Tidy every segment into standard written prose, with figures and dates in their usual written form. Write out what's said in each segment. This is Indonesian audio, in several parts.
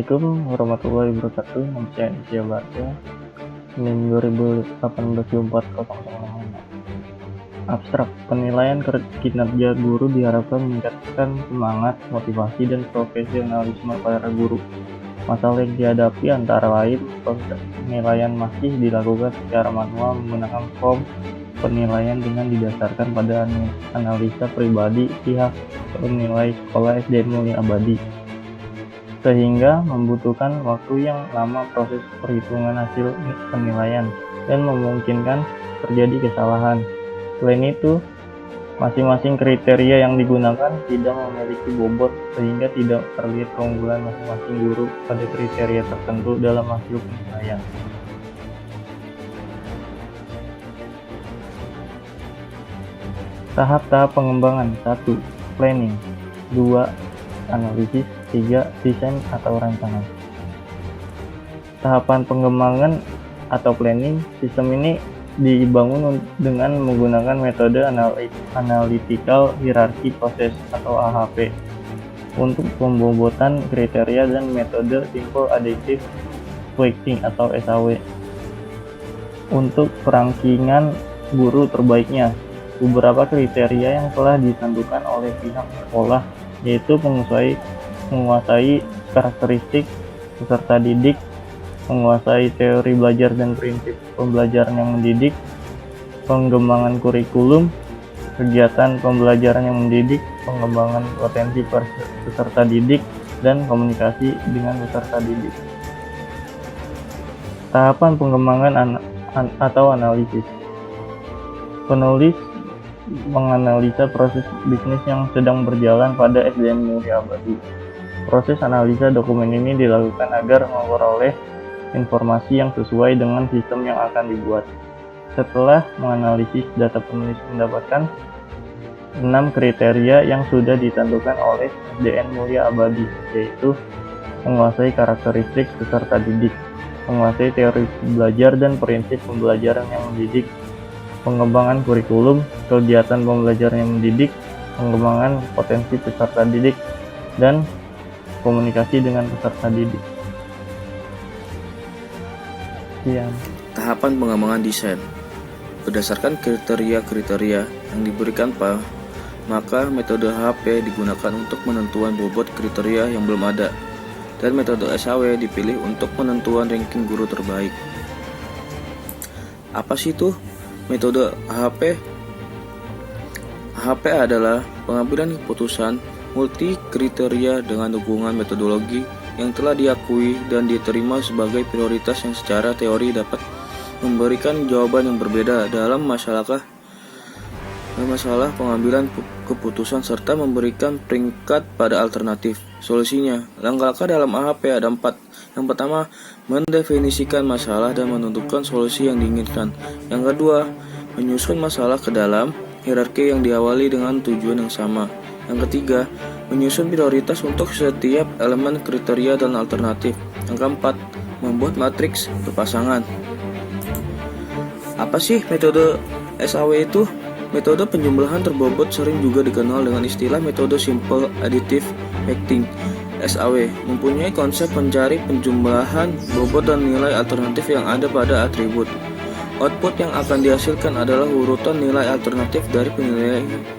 Assalamualaikum warahmatullahi wabarakatuh. Nama saya Aditya Barga. NIM 2018-240065. Abstrak, penilaian kinerja guru diharapkan meningkatkan semangat, motivasi, dan profesionalisme para guru. Masalah yang dihadapi antara lain, penilaian masih dilakukan secara manual menggunakan form penilaian dengan didasarkan pada analisa pribadi pihak penilai sekolah SDN Mulia Abadi, sehingga membutuhkan waktu yang lama proses perhitungan hasil penilaian dan memungkinkan terjadi kesalahan. Selain itu, masing-masing kriteria yang digunakan tidak memiliki bobot sehingga tidak terlihat keunggulan masing-masing guru pada kriteria tertentu dalam hasil penilaian. Tahap-tahap pengembangan: 1. Planning, 2. Analisis, 3. Desain atau rancangan. Tahapan pengembangan atau planning, sistem ini dibangun dengan menggunakan metode analytical hierarchy process atau AHP untuk pembobotan kriteria dan metode simple additive weighting atau SAW untuk perangkingan guru terbaiknya. Beberapa kriteria yang telah ditentukan oleh pihak sekolah yaitu menguasai karakteristik peserta didik, menguasai teori belajar dan prinsip pembelajaran yang mendidik, pengembangan kurikulum, kegiatan pembelajaran yang mendidik, pengembangan potensi peserta didik, dan komunikasi dengan peserta didik. Tahapan pengembangan atau analisis. Penulis menganalisa proses bisnis yang sedang berjalan pada SDN Mulia Abadi. Proses analisa dokumen ini dilakukan agar memperoleh informasi yang sesuai dengan sistem yang akan dibuat. Setelah menganalisis data, penulis mendapatkan 6 kriteria yang sudah ditentukan oleh SDN Mulia Abadi, yaitu menguasai karakteristik peserta didik, menguasai teori belajar dan prinsip pembelajaran yang mendidik, pengembangan kurikulum, kegiatan pembelajaran yang mendidik, pengembangan potensi peserta didik, dan komunikasi dengan peserta didik. Sekian. Tahapan pengembangan desain. Berdasarkan kriteria-kriteria yang diberikan maka metode HP digunakan untuk menentuan bobot kriteria yang belum ada, dan metode SAW dipilih untuk penentuan ranking guru terbaik. Apa sih itu metode HP? HP adalah pengambilan keputusan multi kriteria dengan dukungan metodologi yang telah diakui dan diterima sebagai prioritas yang secara teori dapat memberikan jawaban yang berbeda dalam masalah pengambilan keputusan serta memberikan peringkat pada alternatif solusinya. Langkah-langkah dalam AHP ada 4. Yang pertama, mendefinisikan masalah dan menentukan solusi yang diinginkan. Yang kedua, menyusun masalah ke dalam hierarki yang diawali dengan tujuan yang sama. Yang ketiga, menyusun prioritas untuk setiap elemen kriteria dan alternatif. Yang keempat, membuat matriks berpasangan. Apa sih metode SAW itu? Metode penjumlahan terbobot sering juga dikenal dengan istilah metode simple additive weighting. SAW mempunyai konsep mencari penjumlahan bobot dan nilai alternatif yang ada pada atribut. Output yang akan dihasilkan adalah urutan nilai alternatif dari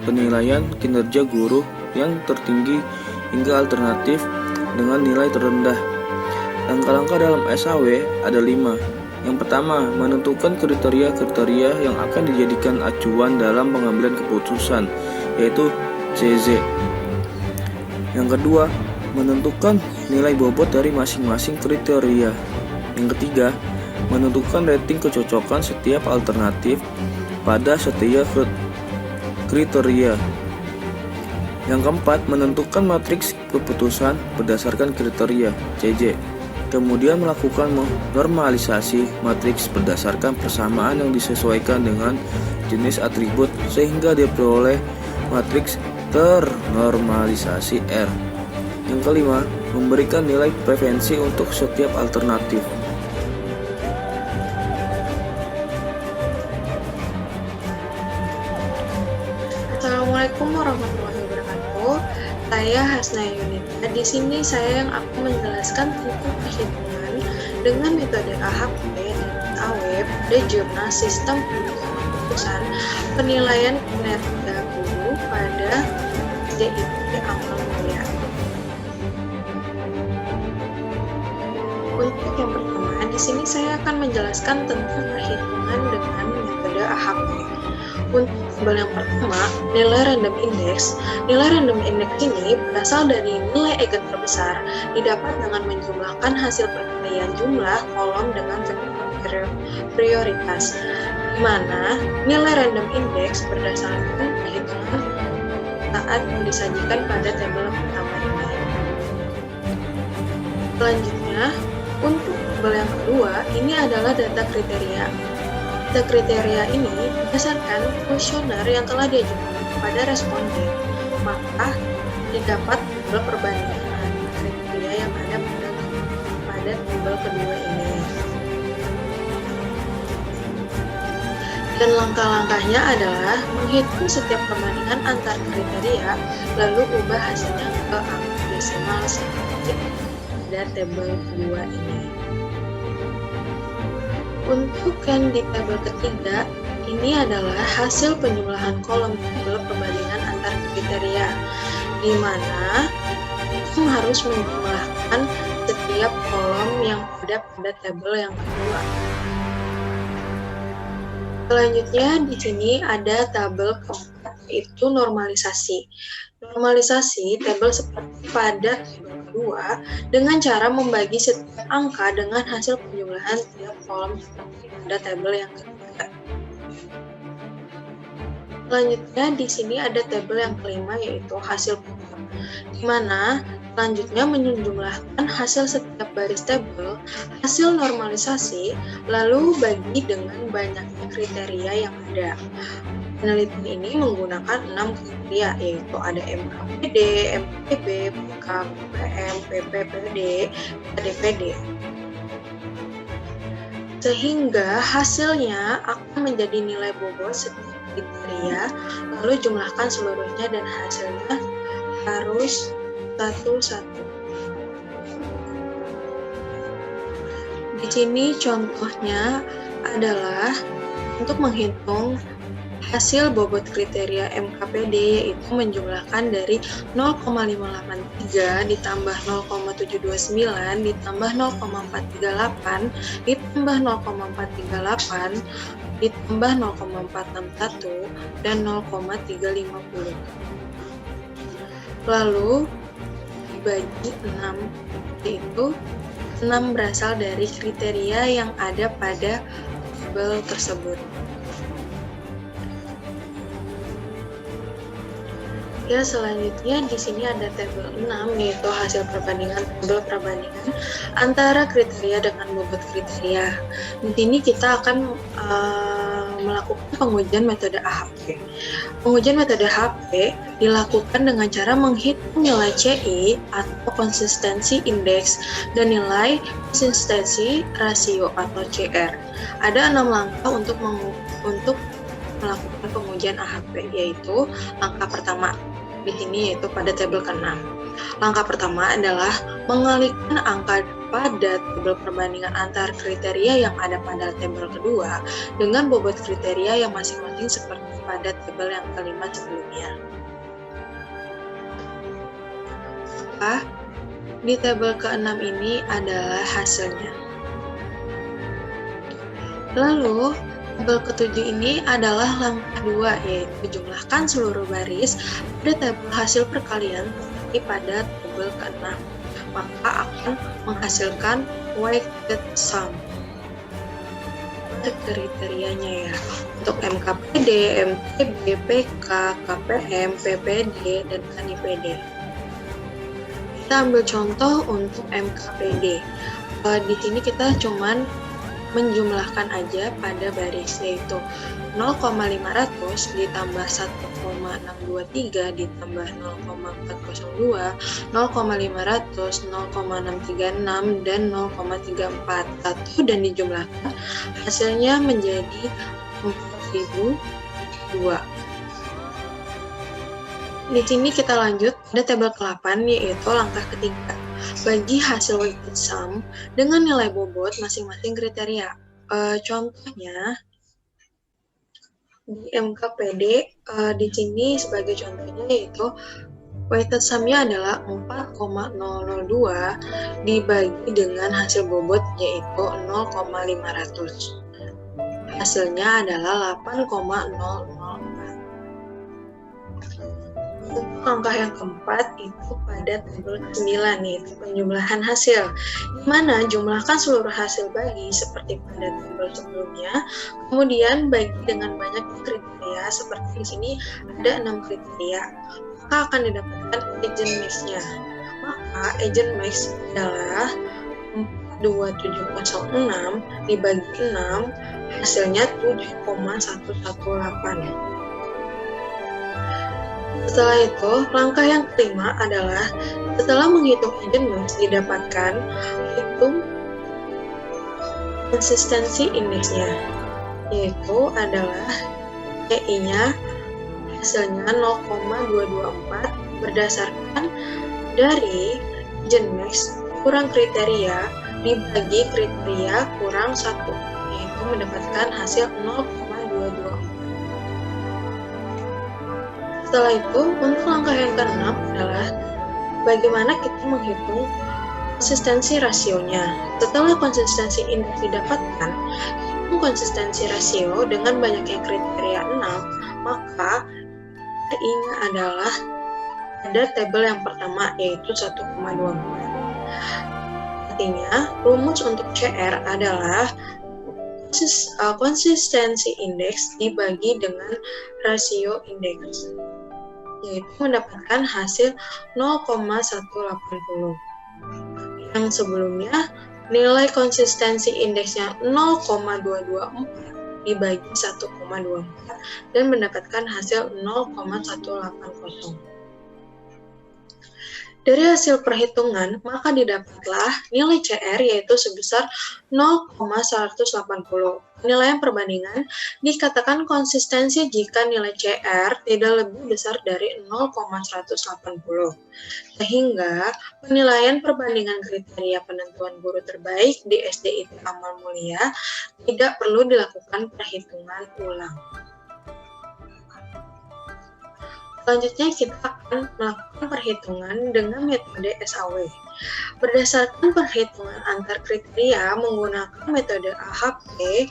penilaian kinerja guru yang tertinggi hingga alternatif dengan nilai terendah. Langkah-langkah dalam SAW ada 5. Yang pertama, menentukan kriteria-kriteria yang akan dijadikan acuan dalam pengambilan keputusan, yaitu CZ. Yang kedua, menentukan nilai bobot dari masing-masing kriteria. Yang ketiga, menentukan rating kecocokan setiap alternatif pada setiap kriteria. Yang keempat, menentukan matriks keputusan berdasarkan kriteria CJ. Kemudian melakukan normalisasi matriks berdasarkan persamaan yang disesuaikan dengan jenis atribut sehingga diperoleh matriks ternormalisasi R. Yang kelima, memberikan nilai preferensi untuk setiap alternatif. Assalamualaikum warahmatullahi wabarakatuh. Saya Hasna Yunita. Di sini saya yang akan menjelaskan tentang perhitungan dengan metode AHP dan AW pada jurnal sistem penuntutan keputusan penilaian kinerja guru pada SDIT Amal Mulia. Untuk yang pertama, di sini saya akan menjelaskan tentang perhitungan dengan metode AHP. Untuk tabel yang pertama, nilai random index. Nilai random index ini berasal dari nilai eigen terbesar, didapat dengan menjumlahkan hasil perkalian jumlah kolom dengan vektor prioritas, di mana nilai random index berdasarkan perhitungan saat disajikan pada tabel yang pertama ini. Selanjutnya, untuk tabel yang kedua, ini adalah data kriteria. Data kriteria ini berdasarkan kuesioner yang telah diajukan kepada responden, maka didapat tabel perbandingan kriteria yang ada pada tabel kedua ini. Dan langkah-langkahnya adalah menghitung setiap perbandingan antar kriteria, lalu ubah hasilnya ke angka desimal seperti pada tabel kedua ini. Untuk yang di tabel ketiga, ini adalah hasil penjumlahan kolom tabel perbandingan antar kriteria, di mana kita harus menjumlahkan setiap kolom yang ada pada tabel yang kedua. Selanjutnya di sini ada tabel keempat, yaitu normalisasi. Normalisasi tabel seperti pada tabel kedua dengan cara membagi setiap angka dengan hasil penjumlahan setiap kolom seperti pada tabel yang ketiga. Selanjutnya di sini ada tabel yang kelima, yaitu hasil putar, di mana selanjutnya menjumlahkan hasil setiap baris tabel, hasil normalisasi, lalu bagi dengan banyaknya kriteria yang ada. Penelitian ini menggunakan 6 kriteria, yaitu ada MKPD, MPB, PK, PPM, PPPD, DPD. Sehingga hasilnya akan menjadi nilai bobot setiap kriteria, lalu jumlahkan seluruhnya dan hasilnya harus satu-satu. Di sini contohnya adalah untuk menghitung hasil bobot kriteria MKPD, yaitu menjumlahkan dari 0,583 ditambah 0,729 ditambah 0,438 ditambah 0,438 ditambah 0,461 dan 0,350. Lalu dibagi 6, yaitu 6 berasal dari kriteria yang ada pada tabel tersebut. Ya, selanjutnya di sini ada tabel 6, yaitu hasil tabel perbandingan antara kriteria dengan bobot kriteria. Di sini kita akan melakukan pengujian metode AHP. Pengujian metode AHP dilakukan dengan cara menghitung nilai CI atau konsistensi indeks dan nilai konsistensi rasio atau CR. Ada 6 langkah untuk melakukan pengujian AHP, yaitu langkah pertama di sini yaitu pada tabel ke-6. Langkah pertama adalah mengalihkan angka pada tabel perbandingan antar kriteria yang ada pada tabel kedua dengan bobot kriteria yang masing-masing seperti pada tabel yang kelima sebelumnya. Maka di tabel ke-6 ini adalah hasilnya. Lalu tabel ke-7 ini adalah langkah 2, yaitu jumlahkan seluruh baris pada tabel hasil perkalian seperti pada tabel ke-6, maka akan menghasilkan weighted sum. Kriterianya ya, untuk MKPD, MTB, PK, KPM, PPD, dan KNIPD. Kita ambil contoh untuk MKPD. Di sini kita cuman menjumlahkan aja pada baris, yaitu 0,500 ditambah 1,623 ditambah 0,402, 0,500, 0,636 dan 0,341 dan dijumlahkan hasilnya menjadi 4002. Di sini kita lanjut pada tabel ke-8, yaitu langkah ketiga. Bagi hasil weighted sum dengan nilai bobot masing-masing kriteria. Contohnya di MKPD di sini sebagai contohnya yaitu weighted sum-nya adalah 4,002 dibagi dengan hasil bobot yaitu 0,500. Hasilnya adalah 8,004. Untuk langkah yang keempat itu pada tabel 9 yaitu penjumlahan hasil, di mana jumlahkan seluruh hasil bagi seperti pada tabel sebelumnya, kemudian bagi dengan banyak kriteria seperti di sini ada 6 kriteria, maka akan didapatkan agent mix-nya. Maka agent mix adalah 42706 dibagi 6 hasilnya 7,118. Setelah itu, langkah yang kelima adalah setelah menghitung agent mix didapatkan, hitung konsistensi indeksnya, yaitu adalah CI-nya hasilnya 0,224 berdasarkan dari agent mix kurang kriteria dibagi kriteria kurang 1, yaitu mendapatkan hasil 0,224. Setelah itu, untuk langkah yang keenam adalah bagaimana kita menghitung konsistensi rasionya. Setelah konsistensi indeks didapatkan, hitung konsistensi rasio dengan banyaknya kriteria 6, maka RI-nya adalah pada tabel yang pertama yaitu 1,24. Artinya, rumus untuk CR adalah konsistensi indeks dibagi dengan rasio indeks, yaitu mendapatkan hasil 0,180. Yang sebelumnya, nilai konsistensi indeksnya 0,224 dibagi 1,24 dan mendapatkan hasil 0,180. Dari hasil perhitungan, maka didapatlah nilai CR yaitu sebesar 0,180. Penilaian perbandingan dikatakan konsistensi jika nilai CR tidak lebih besar dari 0,180. Sehingga penilaian perbandingan kriteria penentuan guru terbaik di SDIT Amal Mulia tidak perlu dilakukan perhitungan ulang. Selanjutnya kita akan melakukan perhitungan dengan metode SAW. Berdasarkan perhitungan antar kriteria menggunakan metode AHP,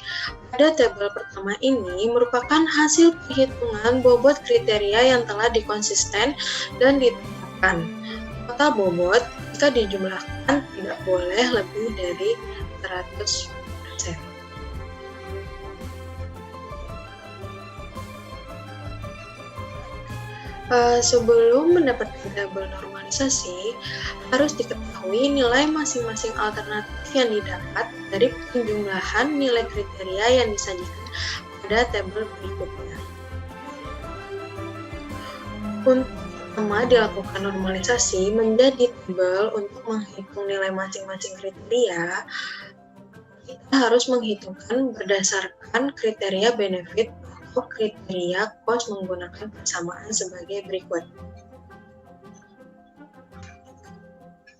pada tabel pertama ini merupakan hasil perhitungan bobot kriteria yang telah dikonsisten dan ditetapkan. Total bobot jika dijumlahkan tidak boleh lebih dari 100%. Sebelum mendapatkan tabel normalisasi, harus diketahui nilai masing-masing alternatif yang didapat dari penjumlahan nilai kriteria yang disajikan pada tabel berikutnya. Untuk pertama dilakukan normalisasi menjadi tabel untuk menghitung nilai masing-masing kriteria, kita harus menghitungkan berdasarkan kriteria benefit atau kriteria cost menggunakan persamaan sebagai berikut,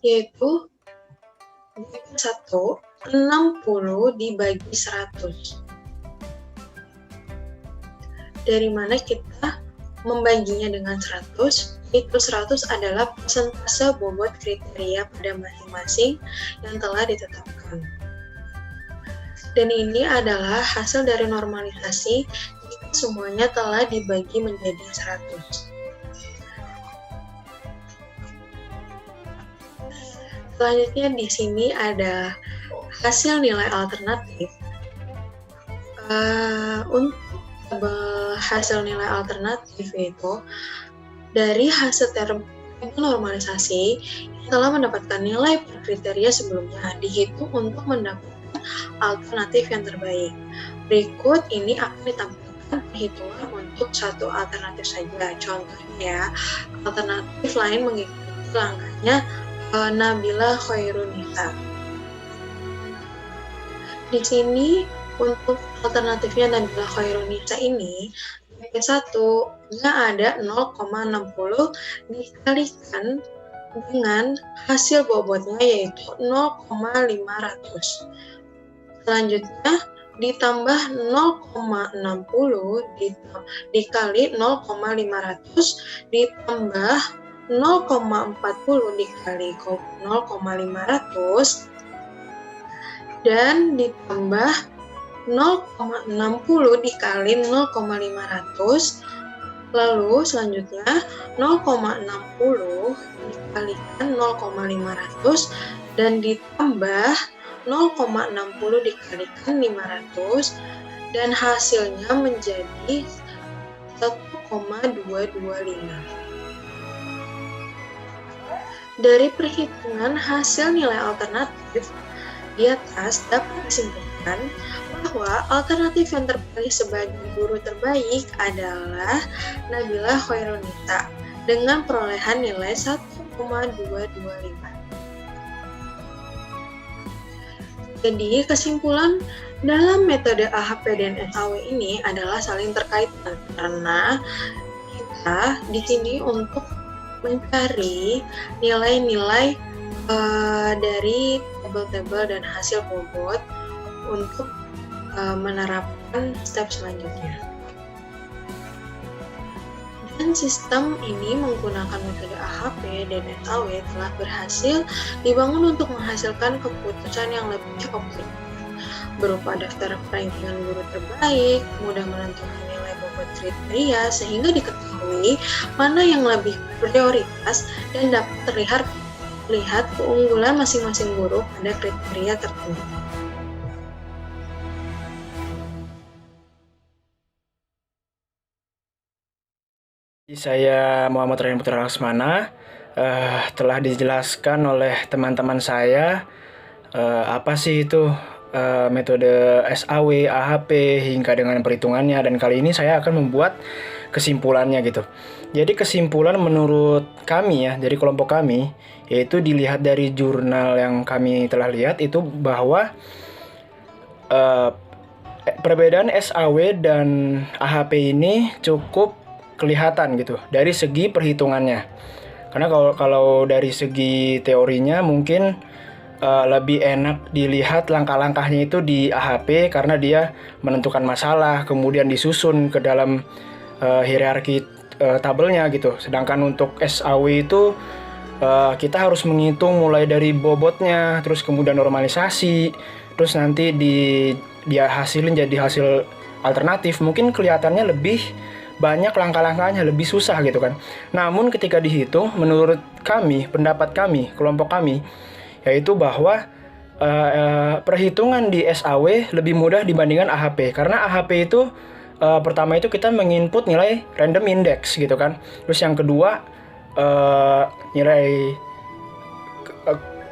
yaitu 60 dibagi 100. Dari mana kita membaginya dengan 100? Itu 100 adalah persentase bobot kriteria pada masing-masing yang telah ditetapkan. Dan ini adalah hasil dari normalisasi jika semuanya telah dibagi menjadi 100. Selanjutnya di sini ada hasil nilai alternatif. Untuk hasil nilai alternatif itu dari hasil tabel normalisasi yang telah mendapatkan nilai per kriteria sebelumnya dihitung untuk mendapatkan alternatif yang terbaik. Berikut ini akan ditampilkan perhitungan untuk satu alternatif saja. Contohnya ya, alternatif lain mengikuti langkahnya Nabila Khairunisa. Di sini untuk alternatifnya Nabila Khairunisa ini PP1-nya ada 0,60 dikalikan dengan hasil bobotnya yaitu 0,500. Selanjutnya ditambah 0,60 dikali 0,500 ditambah 0,40 dikali 0,500 dan ditambah 0,60 dikali 0,500. Lalu selanjutnya 0,60 dikalikan 0,500 dan ditambah 0,60 dikalikan 500 dan hasilnya menjadi 1,225. Dari perhitungan hasil nilai alternatif di atas dapat disimpulkan bahwa alternatif yang terpilih sebagai guru terbaik adalah Nabila Khairunita dengan perolehan nilai 1,225. Jadi kesimpulan dalam metode AHP dan SAW ini adalah saling terkaitan karena kita di sini untuk mencari nilai-nilai dari tabel-tabel dan hasil bobot untuk menerapkan step selanjutnya. Dan sistem ini menggunakan metode AHP dan SAW telah berhasil dibangun untuk menghasilkan keputusan yang lebih optimal berupa daftar rankingan guru terbaik, mudah menentukan nilai bobot kriteria sehingga diketahui mana yang lebih prioritas dan dapat terlihat keunggulan masing-masing guru pada kriteria tertentu. Saya Muhammad Ryan Putra Laksmana. Telah dijelaskan oleh teman-teman saya apa sih itu metode SAW, AHP hingga dengan perhitungannya, dan kali ini saya akan membuat kesimpulannya gitu. Jadi kesimpulan menurut kami ya, dari kelompok kami, yaitu dilihat dari jurnal yang kami telah lihat itu bahwa perbedaan SAW dan AHP ini cukup kelihatan gitu dari segi perhitungannya. Karena kalau dari segi teorinya mungkin lebih enak dilihat langkah-langkahnya itu di AHP karena dia menentukan masalah kemudian disusun ke dalam hierarki tabelnya gitu. Sedangkan untuk SAW itu kita harus menghitung mulai dari bobotnya, terus kemudian normalisasi, terus nanti dia hasilin jadi hasil alternatif. Mungkin kelihatannya lebih banyak langkah-langkahnya, lebih susah gitu kan. Namun ketika dihitung, menurut kami, pendapat kami, kelompok kami, yaitu bahwa perhitungan di SAW lebih mudah dibandingkan AHP. Karena AHP itu pertama itu kita menginput nilai random index gitu kan. Terus yang kedua nilai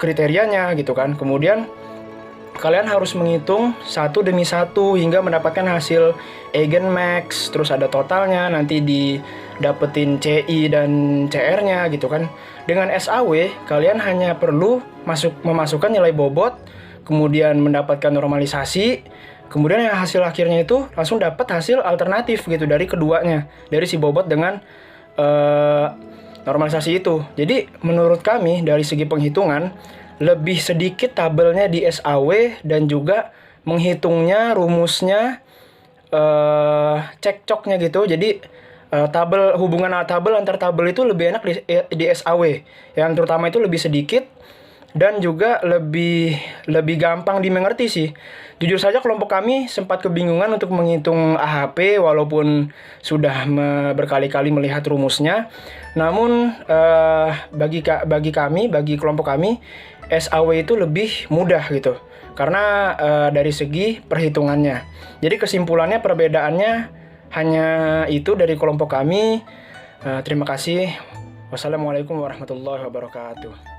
kriterianya gitu kan. Kemudian kalian harus menghitung satu demi satu hingga mendapatkan hasil eigenmax, terus ada totalnya, nanti didapetin CI dan CR-nya gitu kan. Dengan SAW, kalian hanya perlu memasukkan nilai bobot, kemudian mendapatkan normalisasi, kemudian yang hasil akhirnya itu langsung dapat hasil alternatif gitu dari keduanya, dari si bobot dengan normalisasi itu. Jadi menurut kami dari segi penghitungan, lebih sedikit tabelnya di SAW dan juga menghitungnya, rumusnya, cekcoknya gitu. Jadi hubungan tabel antar tabel itu lebih enak di SAW. Yang terutama itu lebih sedikit dan juga lebih gampang dimengerti sih. Jujur saja kelompok kami sempat kebingungan untuk menghitung AHP walaupun sudah berkali-kali melihat rumusnya. Namun bagi kelompok kami, SAW itu lebih mudah gitu. Karena dari segi perhitungannya. Jadi kesimpulannya perbedaannya hanya itu dari kelompok kami. Terima kasih. Wassalamualaikum warahmatullahi wabarakatuh.